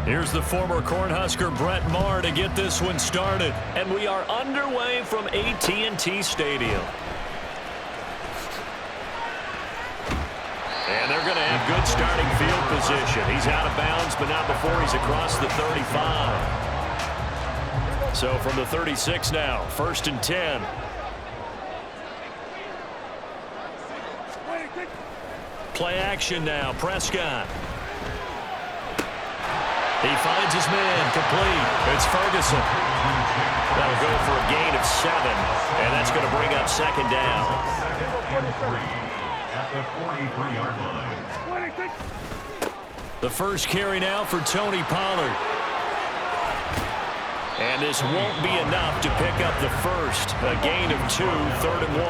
Here's the former Cornhusker Brett Maher to get this one started. And we are underway from AT&T Stadium. And they're going to have good starting field position. He's out of bounds, but not before he's across the 35. So from the 36 now, 1st and 10. Play action now, Prescott. He finds his man, complete. It's Ferguson. That'll go for a gain of 7, and that's going to bring up 2nd down. At the 43-yard line. The first carry now for Tony Pollard. And this won't be enough to pick up the first. A gain of 2, 3rd and 1.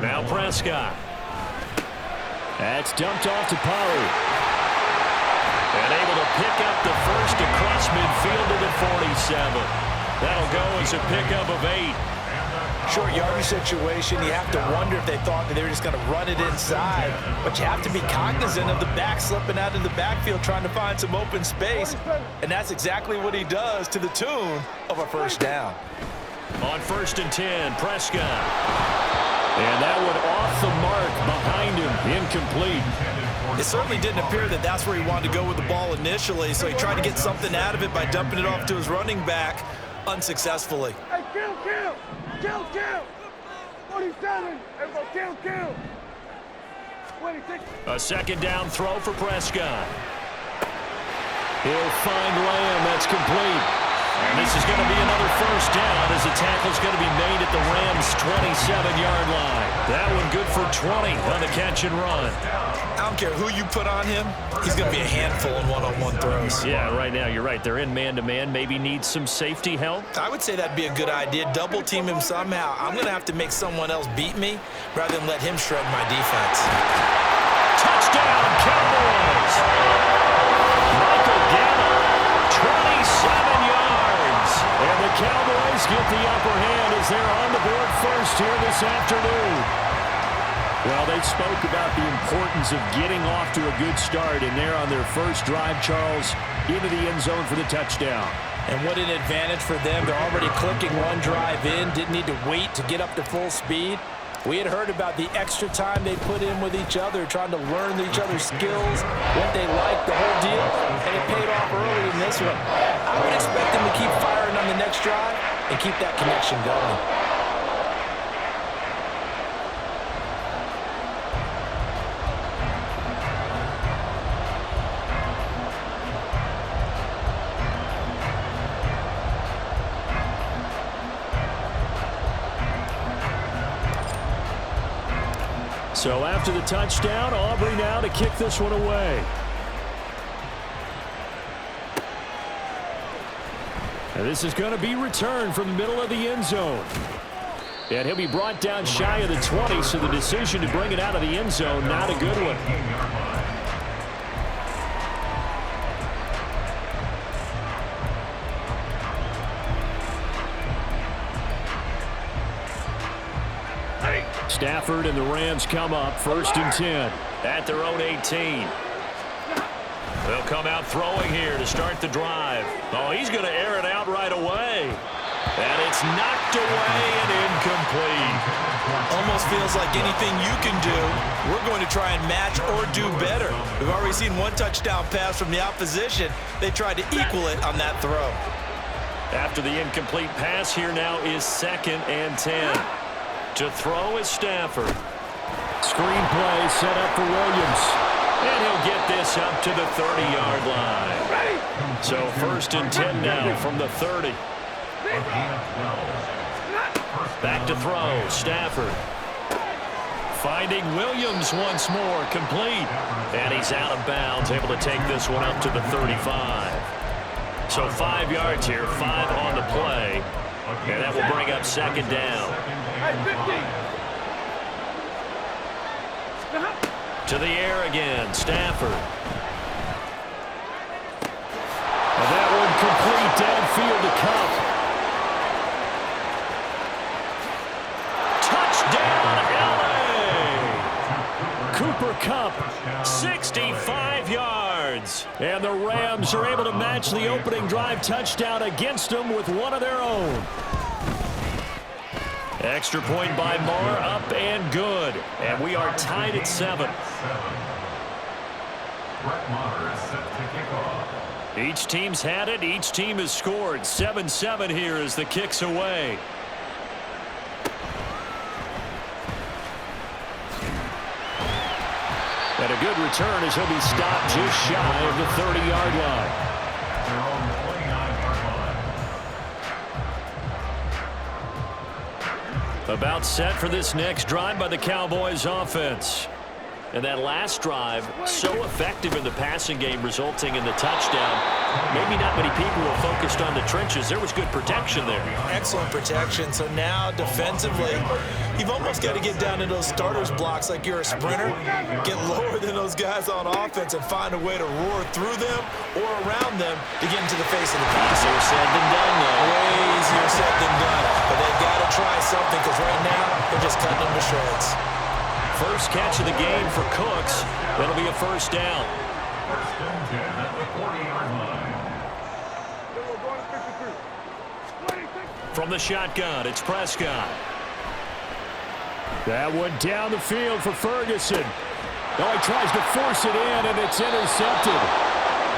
Now Prescott. That's dumped off to Pollard. And able to pick up the first across midfield to the 47. That'll go as a pickup of 8. Short yardage situation, you have to wonder if they thought that they were just going to run it inside. But you have to be cognizant of the back slipping out of the backfield trying to find some open space. And that's exactly what he does to the tune of a 1st down. On 1st and 10, Prescott. And that one off the mark behind him, incomplete. It certainly didn't appear that that's where he wanted to go with the ball initially, so he tried to get something out of it by dumping it off to his running back unsuccessfully. Hey, kill! 47! Everybody kill! 26. A 2nd down throw for Prescott. He'll find Lamb. That's complete. And this is going to be another 1st down as the tackle's going to be made at the Rams' 27-yard line. That one good for 20 on the catch and run. I don't care who you put on him. He's going to be a handful in one-on-one throws. Yeah, right now you're right. They're in man-to-man. Maybe needs some safety help. I would say that'd be a good idea. Double team him somehow. I'm going to have to make someone else beat me rather than let him shred my defense. Touchdown, Cowboys! Michael Gallup, 27 yards. And the Cowboys get the upper hand as they're on the board first here this afternoon. Well, they spoke about the importance of getting off to a good start, and they're on their first drive, Charles, into the end zone for the touchdown. And what an advantage for them. They're already clicking one drive in, didn't need to wait to get up to full speed. We had heard about the extra time they put in with each other, trying to learn each other's skills, what they like, the whole deal, and it paid off early in this one. I would expect them to keep firing on the next drive and keep that connection going. So after the touchdown, Aubrey now to kick this one away. And this is going to be returned from the middle of the end zone. And he'll be brought down shy of the 20, so the decision to bring it out of the end zone, not a good one. Stafford and the Rams come up 1st and 10 at their own 18. They'll come out throwing here to start the drive. Oh, he's going to air it out right away. And it's knocked away and incomplete. Almost feels like anything you can do, we're going to try and match or do better. We've already seen one touchdown pass from the opposition. They tried to equal it on that throw. After the incomplete pass, here now is 2nd and 10. To throw is Stafford. Screen play set up for Williams. And he'll get this up to the 30-yard line. So 1st and 10 now from the 30. Back to throw, Stafford. Finding Williams once more, complete. And he's out of bounds, able to take this one up to the 35. So 5 yards here, 5 on the play. And that will bring up 2nd down. To the air again, Stafford. And that one complete downfield to Cup. Touchdown! for Cup. 65 yards. And the Rams are able to match the opening drive touchdown against them with one of their own. Extra point by Marr, up and good. And we are tied at 7. Each team's had it. Each team has scored. 7-7 here as the kick's away. And a good return as he'll be stopped just shy of the 30-yard line. About set for this next drive by the Cowboys offense. And that last drive, so effective in the passing game, resulting in the touchdown. Maybe not many people were focused on the trenches. There was good protection there. Excellent protection. So now, defensively, you've almost got to get down to those starters blocks like you're a sprinter. Get lower than those guys on offense and find a way to roar through them or around them to get into the face of the pass. Easier said than done, though. Way easier said than done. But they've got to try something because right now, they're just cutting them to shreds. First catch of the game for Cooks. That'll be a first down. From the shotgun, it's Prescott. That one down the field for Ferguson. Oh, he tries to force it in, and it's intercepted.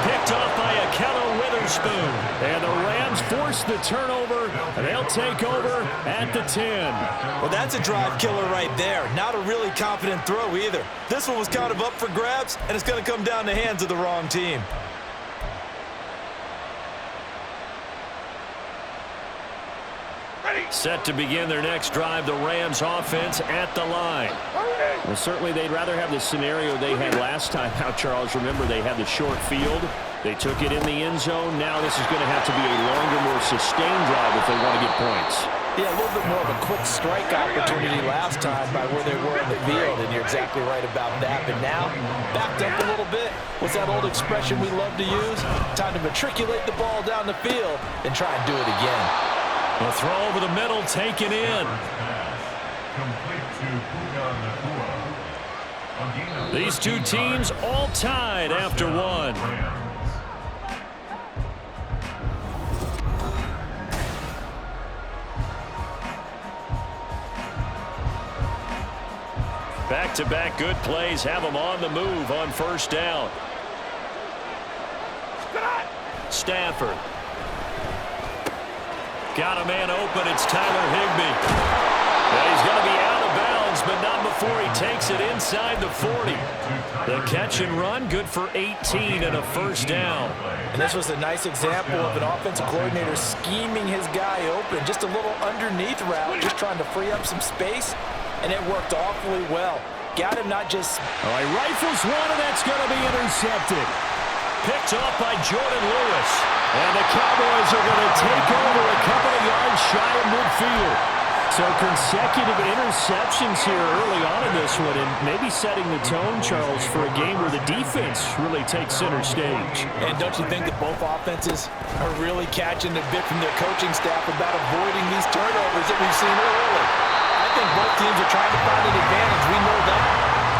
Picked off by Akello Witherspoon. And the Rams force the turnover, and they'll take over at the 10. Well, that's a drive killer right there. Not a really confident throw either. This one was kind of up for grabs, and it's going to come down the hands of the wrong team. Set to begin their next drive, the Rams offense at the line. Well, certainly they'd rather have the scenario they had last time out, Charles. Remember, they had the short field. They took it in the end zone. Now this is going to have to be a longer, more sustained drive if they want to get points. Yeah, a little bit more of a quick strike opportunity last time by where they were in the field, and you're exactly right about that. But now, backed up a little bit. What's that old expression we love to use? Time to matriculate the ball down the field and try and do it again. A throw over the middle, taken in. These two teams all tied after one. Back-to-back good plays have them on the move on first down. Stafford. Got a man open. It's Tyler Higbee. And he's going to be out of bounds, but not before he takes it inside the 40. The catch and run, good for 18 and a first down. And this was a nice example of an offensive coordinator scheming his guy open. Just a little underneath route, just trying to free up some space, and it worked awfully well. Got him not just... All right, rifles one, and that's going to be intercepted. Picked off by Jordan Lewis. And the Cowboys are going to take over a couple of yards shy of midfield. So consecutive interceptions here early on in this one, and maybe setting the tone, Charles, for a game where the defense really takes center stage. And don't you think that both offenses are really catching a bit from their coaching staff about avoiding these turnovers that we've seen early? I think both teams are trying to find an advantage. We know that.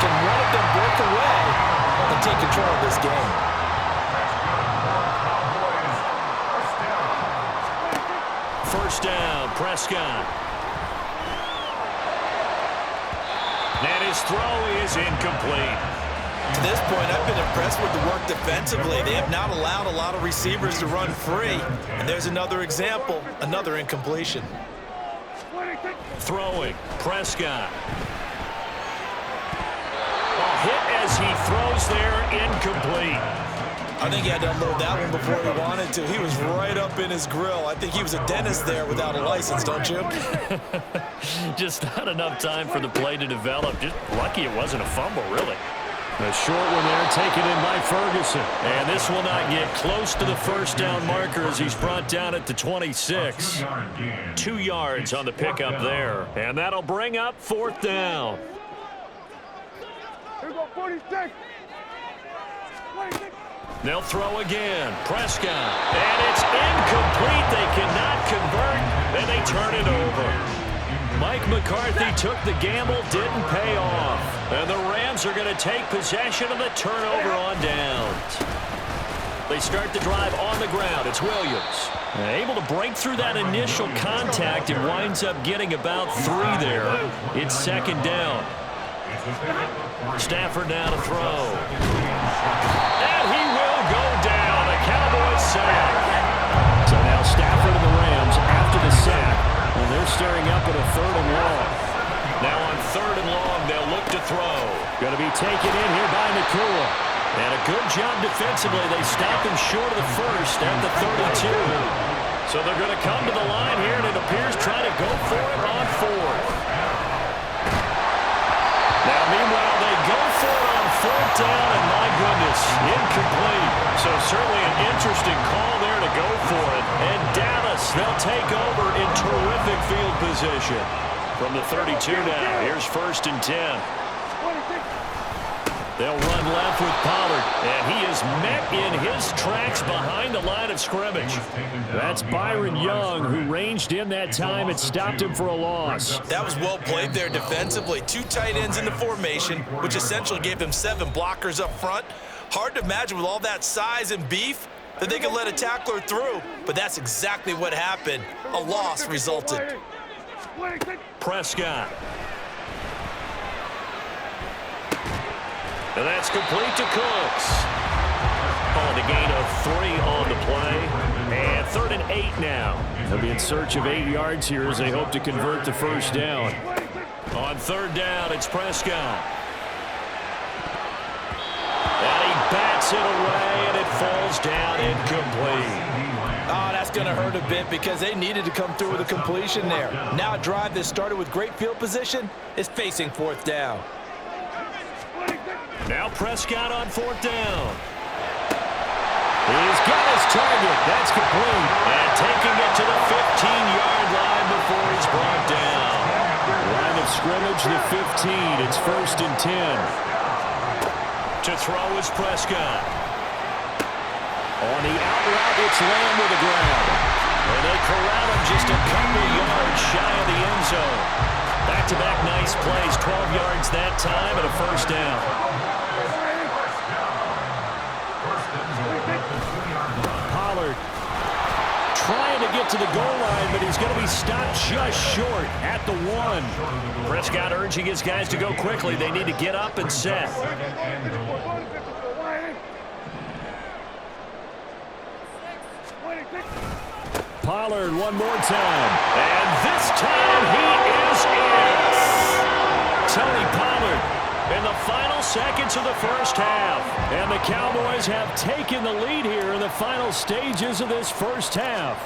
Can one of them break away and take control of this game? First down, Prescott. And his throw is incomplete. To this point, I've been impressed with the work defensively. They have not allowed a lot of receivers to run free. And there's another example, another incompletion. Throwing, Prescott. A hit as he throws there, incomplete. I think he had to unload that one before he wanted to. He was right up in his grill. I think he was a dentist there without a license, don't you? Just not enough time for the play to develop. Just lucky it wasn't a fumble, really. A short one there taken in by Ferguson. And this will not get close to the first down marker as he's brought down at the 26. 2 yards on the pickup there. And that'll bring up fourth down. Here we go, 46. 26. They'll throw again. Prescott. And it's incomplete. They cannot convert, and they turn it over. Mike McCarthy took the gamble, didn't pay off. And the Rams are going to take possession of the turnover on downs. They start the drive on the ground. It's Williams. Able to break through that initial contact and winds up getting about 3 there. It's second down. Stafford now to throw. And he will go down. A Cowboys sack. So now Stafford and the Rams after the sack. And they're staring up at a 3rd and long. Now on 3rd and long, they'll look to throw. Going to be taken in here by Nakua. And a good job defensively. They stopped him short of the first at the 32. So they're going to come to the line here, and it appears trying to go for it on 4th. Now, meanwhile, they go for it on 4th down, and my goodness, incomplete. So certainly an interesting call there to go for it. And Dallas, they'll take over in terrific field position. From the 32 now, here's 1st and 10. They'll run left with Pollard, and he is met in his tracks behind the line of scrimmage. That's Byron Young, who ranged in that time and stopped him for a loss. That was well played there defensively. 2 tight ends in the formation, which essentially gave them 7 blockers up front. Hard to imagine with all that size and beef that they could let a tackler through, but that's exactly what happened. A loss resulted. Prescott. And that's complete to Cooks. On the gain of 3 on the play. And 3rd and 8 now. They'll be in search of 8 yards here as they hope to convert the 1st down. On 3rd down, it's Prescott. And he bats it away, and it falls down incomplete. Oh, that's going to hurt a bit because they needed to come through with a completion there. Now a drive that started with great field position is facing 4th down. Now Prescott on 4th down. He's got his target. That's complete. And taking it to the 15-yard line before he's brought down. Line of scrimmage, the 15. It's 1st and 10. To throw is Prescott. On the out route, it's Lamb with the grab. And they corral him just a couple yards shy of the end zone. Back-to-back nice plays, 12 yards that time and a 1st down. Pollard trying to get to the goal line, but he's going to be stopped just short at the 1. Prescott urging his guys to go quickly. They need to get up and set. Pollard one more time. And this time he is in. Tony Pollard in the final seconds of the 1st half. And the Cowboys have taken the lead here in the final stages of this 1st half.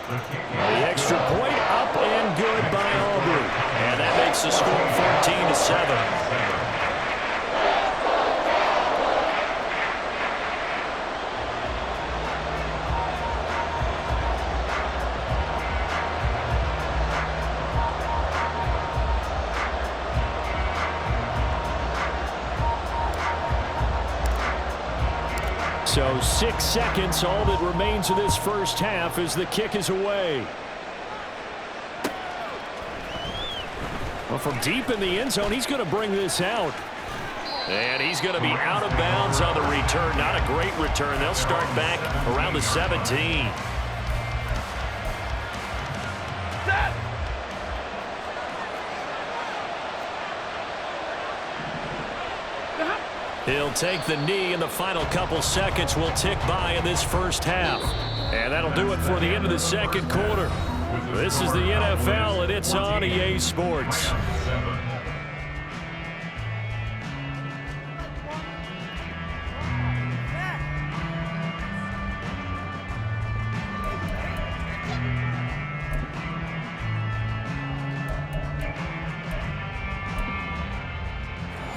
The extra point up and good by Aubrey. And that makes the score 14-7. So 6 seconds, all that remains of this 1st half as the kick is away. Well, from deep in the end zone, he's going to bring this out. And he's going to be out of bounds on the return. Not a great return. They'll start back around the 17. He'll take the knee, and the final couple seconds will tick by in this 1st half. And that'll do it for the end of the 2nd quarter. This is the NFL, and it's on EA Sports.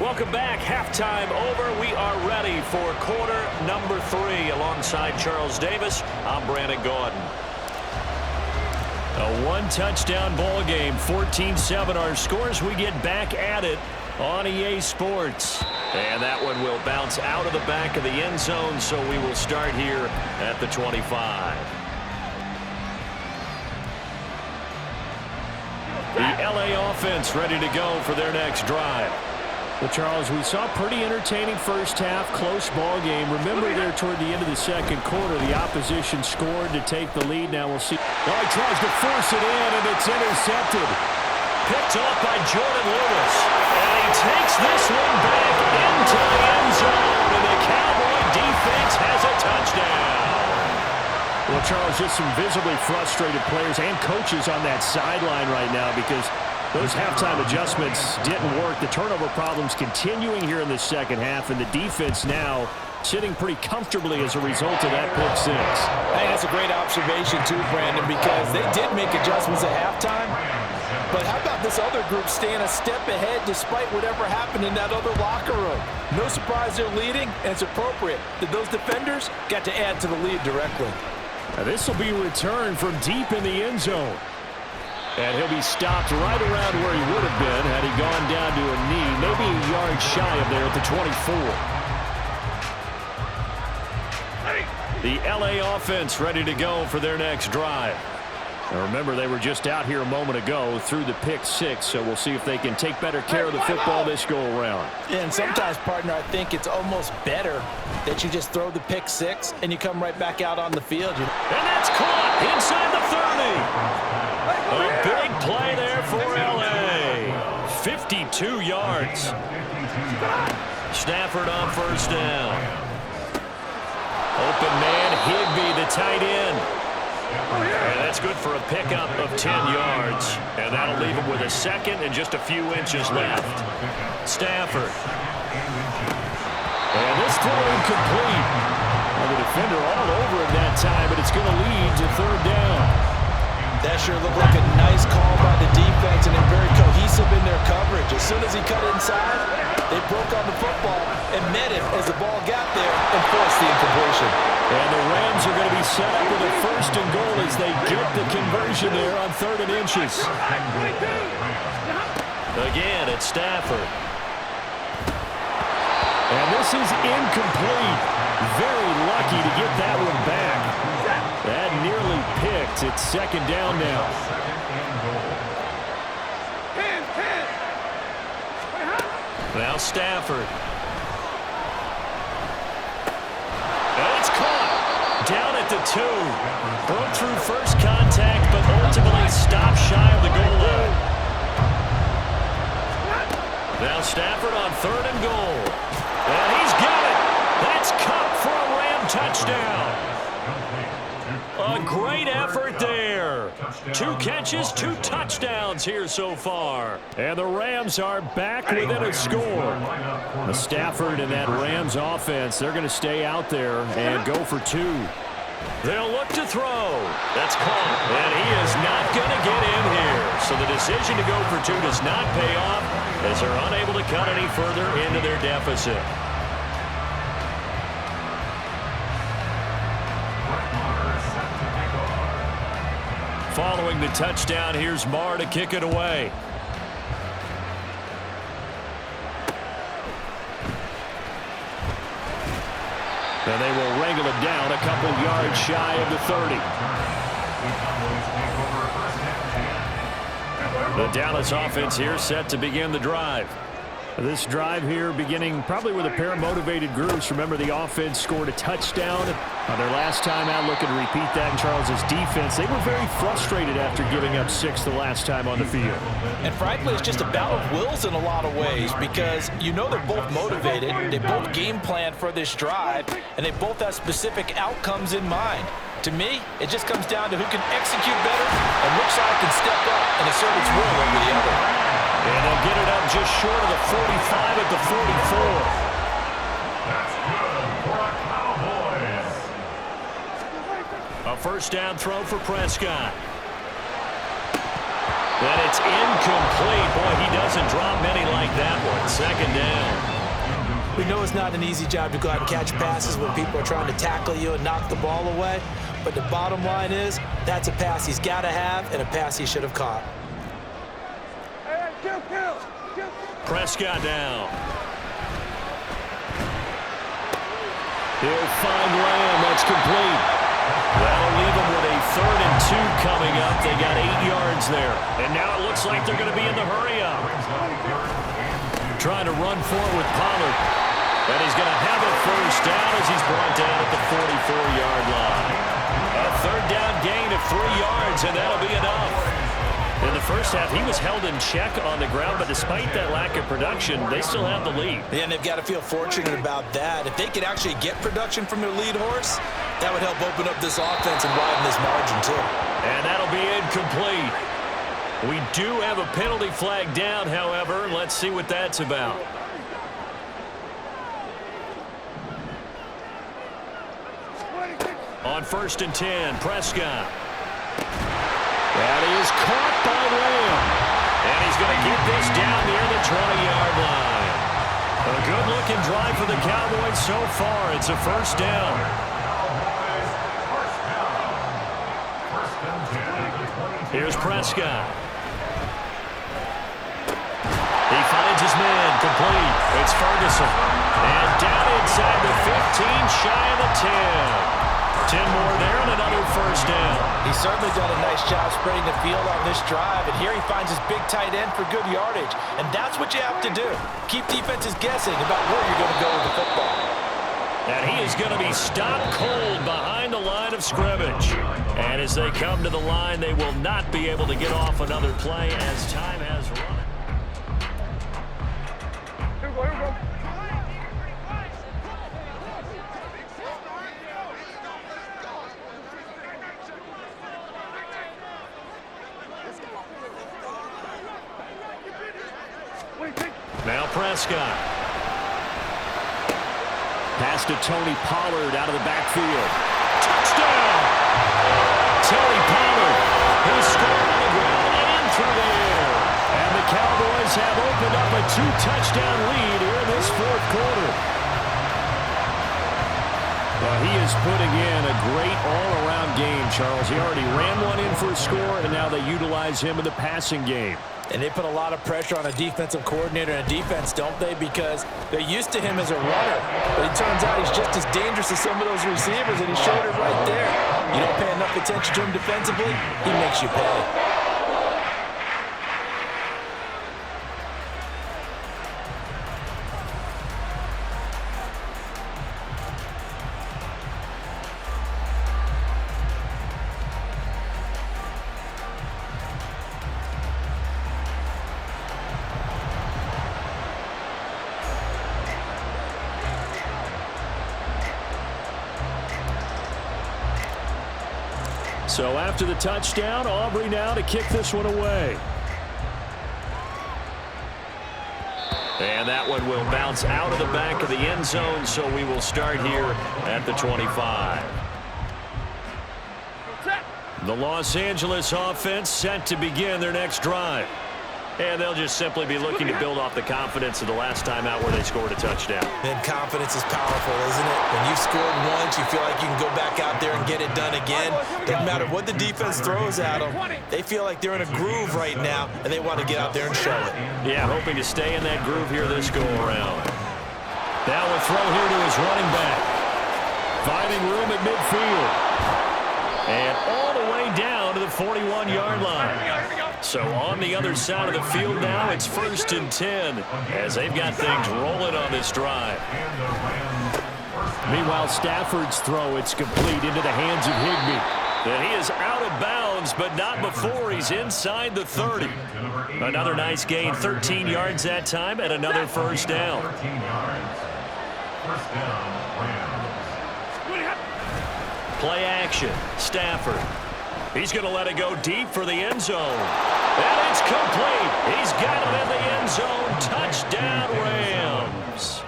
Welcome back. Halftime over. We are ready for quarter number 3. Alongside Charles Davis, I'm Brandon Gaudin. A 1-touchdown ball game, 14-7 our scores. We get back at it on EA Sports. And that one will bounce out of the back of the end zone, so we will start here at the 25. The LA offense ready to go for their next drive. Well, Charles, we saw a pretty entertaining first half, close ball game. Remember there toward the end of the second quarter, the opposition scored to take the lead. Now we'll see. Oh, he tries to force it in, and it's intercepted. Picked off by Jordan Lewis. And he takes this one back into the end zone, and the Cowboy defense has a touchdown. Well, Charles, just some visibly frustrated players and coaches on that sideline right now because those halftime adjustments didn't work. The turnover problems continuing here in the second half, and the defense now sitting pretty comfortably as a result of that pick six. Hey, that's a great observation too, Brandon, because they did make adjustments at halftime. But how about this other group staying a step ahead despite whatever happened in that other locker room? No surprise they're leading, and it's appropriate that those defenders got to add to the lead directly. Now this will be returned from deep in the end zone. And he'll be stopped right around where he would have been had he gone down to a knee, maybe a yard shy of there at the 24. The LA offense ready to go for their next drive. Now remember, they were just out here a moment ago through the pick six, so we'll see if they can take better care of the football this go-around. Yeah, and sometimes, partner, I think it's almost better that you just throw the pick six and you come right back out on the field. And that's caught inside the 30. A big play there for LA. 52 yards. Stafford on first down. Open man, Higbee, the tight end. And that's good for a pickup of 10 yards. And that'll leave him with a second and just a few inches left. Stafford. And this throw incomplete. Well, the defender all over him that time, but it's going to lead to third down. That sure looked like a nice call by the defense, and they're very cohesive in their coverage. As soon as he cut inside, they broke on the football and met him as the ball got there and forced the incompletion. And the Rams are going to be set up with a first and goal as they get the conversion there on 3rd and inches. Again, it's Stafford. And this is incomplete. Very lucky to get that one back. That nearly picked. It's second down now. Now Stafford. And it's caught. Down at the 2. Broke through first contact, but ultimately stopped shy of the goal line. Now Stafford on 3rd and goal. And he's got it. That's Cup for a Ram touchdown. A great effort there. 2 catches, 2 touchdowns here so far. And the Rams are back within a score. The Stafford and that Rams offense, they're going to stay out there and go for 2. They'll look to throw. That's caught. And he is not going to get in here. So the decision to go for 2 does not pay off as they're unable to cut any further into their deficit. Following the touchdown, here's Marr to kick it away. And they will wrangle it down a couple yards shy of the 30. The Dallas offense here set to begin the drive. This drive here beginning probably with a pair of motivated groups. Remember, the offense scored a touchdown on their last time out. Looking to repeat that in Charles's defense. They were very frustrated after giving up 6 the last time on the field. And frankly, it's just a battle of wills in a lot of ways because you know they're both motivated. They both game plan for this drive, and they both have specific outcomes in mind. To me, it just comes down to who can execute better and which side can step up and assert its will over the other. And they'll get it up just short of the 45 at the 44. A first down throw for Prescott. And it's incomplete. Boy, he doesn't drop many like that one. Second down. We know it's not an easy job to go out and catch passes when people are trying to tackle you and knock the ball away. But the bottom line is, that's a pass he's got to have and a pass he should have caught. Prescott down. He'll find Lamb. That's complete. That'll leave him with a 3rd and 2 coming up. They got 8 yards there. And now it looks like they're going to be in the hurry-up. Trying to run forward with Pollard. And he's going to have it first down as he's brought down at the 44-yard line. A 3rd down gain of 3 yards, and that'll be enough. In the first half, he was held in check on the ground, but despite that lack of production, they still have the lead. Yeah, and they've got to feel fortunate about that. If they could actually get production from their lead horse, that would help open up this offense and widen this margin, too. And that'll be incomplete. We do have a penalty flag down, however. Let's see what that's about. On 1st and 10, Prescott. That is caught by Lamb. And he's going to get this down near the 20-yard line. A good-looking drive for the Cowboys so far. It's a 1st down. Here's Prescott. He finds his man, complete. It's Ferguson. And down inside the 15, shy of the 10. 10 more there and another 1st down. He's certainly done a nice job spreading the field on this drive, and here he finds his big tight end for good yardage. And that's what you have to do. Keep defenses guessing about where you're going to go with the football. And he is going to be stopped cold behind the line of scrimmage. And as they come to the line, they will not be able to get off another play as time has run. Here we go, here we go. Now Prescott. Pass to Tony Pollard out of the backfield. Touchdown! Tony Pollard, who scored on the ground and through the air. And the Cowboys have opened up a 2-touchdown lead here in this 4th quarter. He is putting in a great all-around game, Charles. He already ran one in for a score, and now they utilize him in the passing game. And they put a lot of pressure on a defensive coordinator and a defense, don't they? Because they're used to him as a runner. But it turns out he's just as dangerous as some of those receivers, and he showed it right there. You don't pay enough attention to him defensively, he makes you pay. So after the touchdown, Aubrey now to kick this one away. And that one will bounce out of the back of the end zone, so we will start here at the 25. The Los Angeles offense set to begin their next drive. And they'll just simply be looking to build off the confidence of the last time out where they scored a touchdown. And confidence is powerful, isn't it? When you've scored once, you feel like you can go back out there and get it done again. Doesn't matter what the defense throws at them. They feel like they're in a groove right now, and they want to get out there and show it. Yeah, hoping to stay in that groove here this go-around. Now a throw here to his running back. Finding room at midfield. And all the way down to the 41-yard line. So on the other side of the field now, it's 1st and 10 as they've got things rolling on this drive. Meanwhile, Stafford's throw, it's complete into the hands of Higbee. And he is out of bounds, but not before he's inside the 30. Another nice gain, 13 yards that time, and another 1st down. Play action, Stafford. He's going to let it go deep for the end zone. And it's complete. He's got it in the end zone. Touchdown, Rams.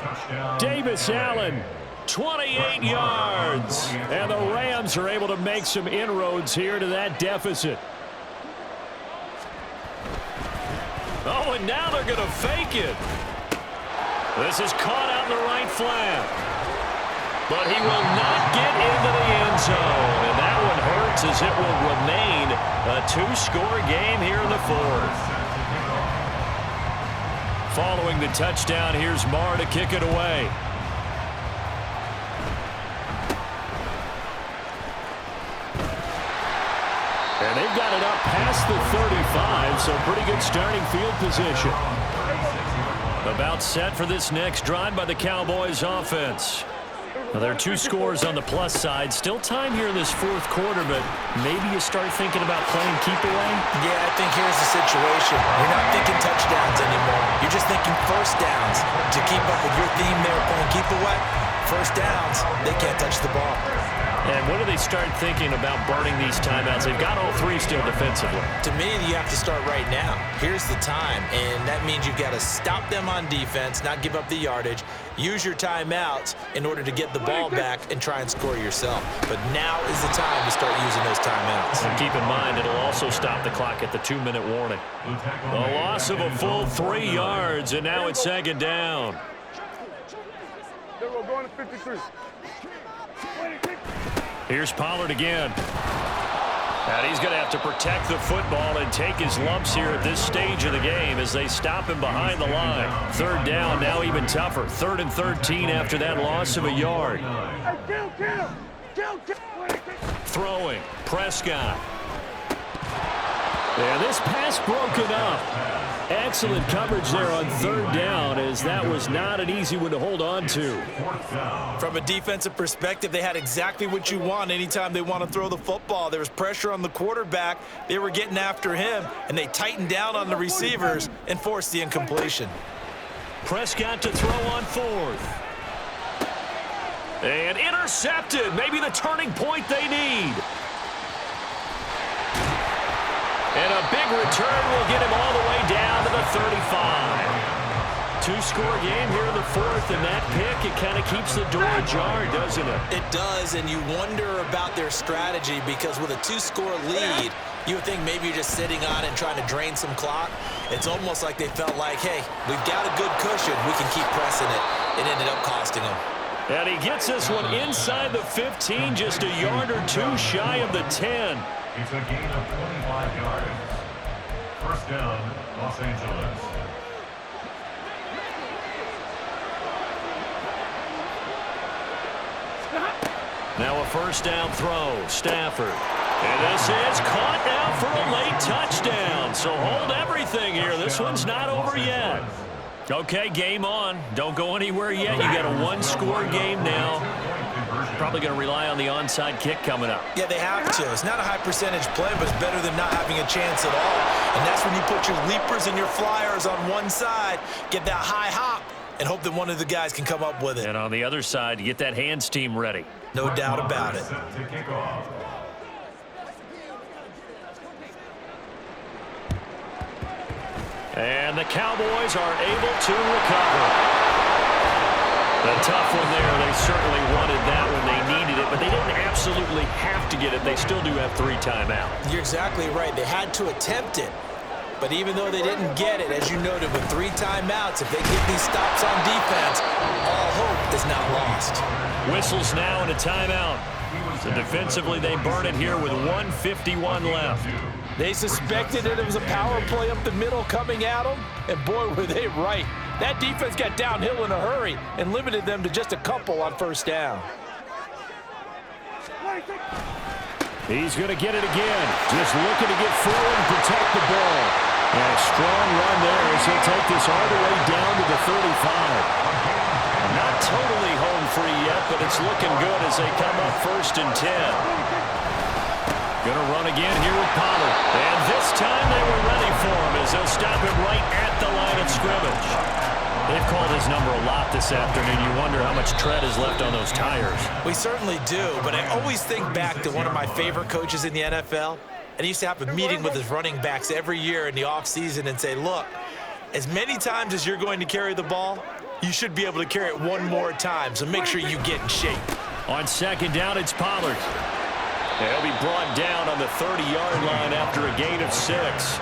Davis Allen, 28 yards. And the Rams are able to make some inroads here to that deficit. Oh, and now they're going to fake it. This is caught out in the right flat. But he will not get into the end zone. And that one hurts as it will remain a 2-score game here in the 4th. Following the touchdown, here's Marr to kick it away. they've got it up past the 35, so pretty good starting field position. About set for this next drive by the Cowboys offense. Now, there are 2 scores on the plus side. Still time here in this fourth quarter, but maybe you start thinking about playing keep away? Yeah, I think here's the situation. You're not thinking touchdowns anymore. You're just thinking first downs. To keep up with your theme there, playing keep away, first downs, they can't touch the ball. And what do they start thinking about burning these timeouts? They've got all 3 still defensively. To me, you have to start right now. Here's the time, and that means you've got to stop them on defense, not give up the yardage, use your timeouts in order to get the ball back and try and score yourself. But now is the time to start using those timeouts. And keep in mind, it'll also stop the clock at the 2-minute warning. A loss of a full 3 yards, and now it's second down. We're going to 53. Here's Pollard again. And he's going to have to protect the football and take his lumps here at this stage of the game as they stop him behind the line. Third down, now even tougher. 3rd and 13 after that loss of a yard. Throwing, Prescott. And this pass broken up. Excellent coverage there on 3rd down, as that was not an easy one to hold on to. From a defensive perspective, they had exactly what you want anytime they want to throw the football. There was pressure on the quarterback. They were getting after him, and they tightened down on the receivers and forced the incompletion. Prescott to throw on 4th. And intercepted. Maybe the turning point they need. And a big return will get him all the way down to the 35. 2-score game here in the 4th, and that pick, it kind of keeps the door ajar, doesn't it? It does, and you wonder about their strategy because with a 2-score lead, you would think maybe you're just sitting on it and trying to drain some clock. It's almost like they felt like, hey, we've got a good cushion. We can keep pressing it. It ended up costing them. And he gets this one inside the 15, just a yard or 2 shy of the 10. It's a gain of 25 yards. First down, Los Angeles. Now a first down throw, Stafford. And this is caught now for a late touchdown. So hold everything here. This one's not over yet. Okay, game on. Don't go anywhere yet. You got a 1-score game now. Probably going to rely on the onside kick coming up. Yeah, they have to. It's not a high percentage play, but it's better than not having a chance at all. And that's when you put your leapers and your flyers on one side, get that high hop, and hope that one of the guys can come up with it. And on the other side, you get that hands team ready. No doubt about it. And the Cowboys are able to recover. A tough one there. They certainly wanted that when they needed it, but they didn't absolutely have to get it. They still do have 3 timeouts. You're exactly right. They had to attempt it. But even though they didn't get it, as you noted, with 3 timeouts, if they get these stops on defense, all hope is not lost. Whistles now and a timeout. So defensively, they burn it here with 1:51 left. They suspected that it was a power play up the middle coming at them, and boy, were they right. That defense got downhill in a hurry and limited them to just a couple on first down. He's going to get it again. Just looking to get forward and protect the ball. And a strong run there as he'll take this all the way down to the 35. Not totally home free yet, but it's looking good as they come up 1st and 10. Going to run again here with Pollard. And this time they were ready for him as they'll stop him right at the line of scrimmage. They've called his number a lot this afternoon. You wonder how much tread is left on those tires. We certainly do, but I always think back to one of my favorite coaches in the NFL. And he used to have a meeting with his running backs every year in the offseason and say, look, as many times as you're going to carry the ball, you should be able to carry it one more time, so make sure you get in shape. On second down, it's Pollard. He'll be brought down on the 30-yard line after a gain of 6.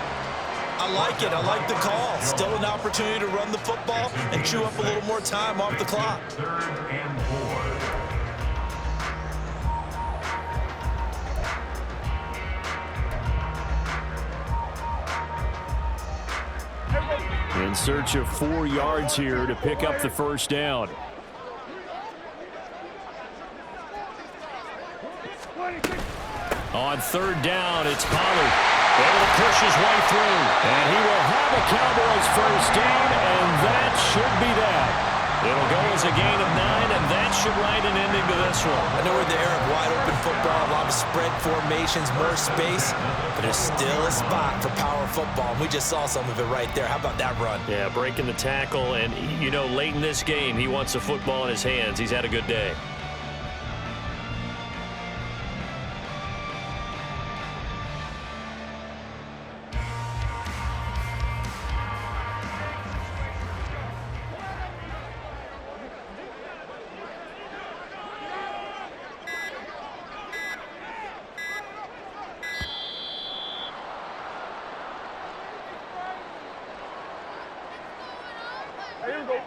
I like it. I like the call. Still an opportunity to run the football and chew up a little more time off the clock. 3rd and 4. In search of 4 yards here to pick up the first down. On third down, it's Pollard. Able to push his way through. And he will have a Cowboys first down, and that should be that. It'll go as a gain of 9, and that should write an ending to this one. I know we're in the era of wide-open football, a lot of spread formations, more space, but there's still a spot for power football, and we just saw some of it right there. How about that run? Yeah, breaking the tackle, and, you know, late in this game, he wants the football in his hands. He's had a good day. Here we go.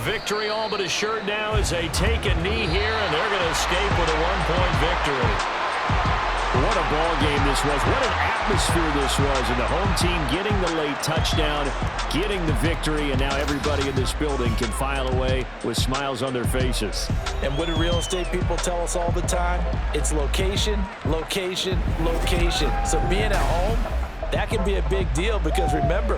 Victory all but assured now as they take a knee here, and they're going to escape with a one-point victory. What a ball game this was. What an atmosphere this was. And the home team getting the late touchdown, getting the victory, and now everybody in this building can file away with smiles on their faces. And what do real estate people tell us all the time? It's location, location, location. So being at home, that can be a big deal because, remember,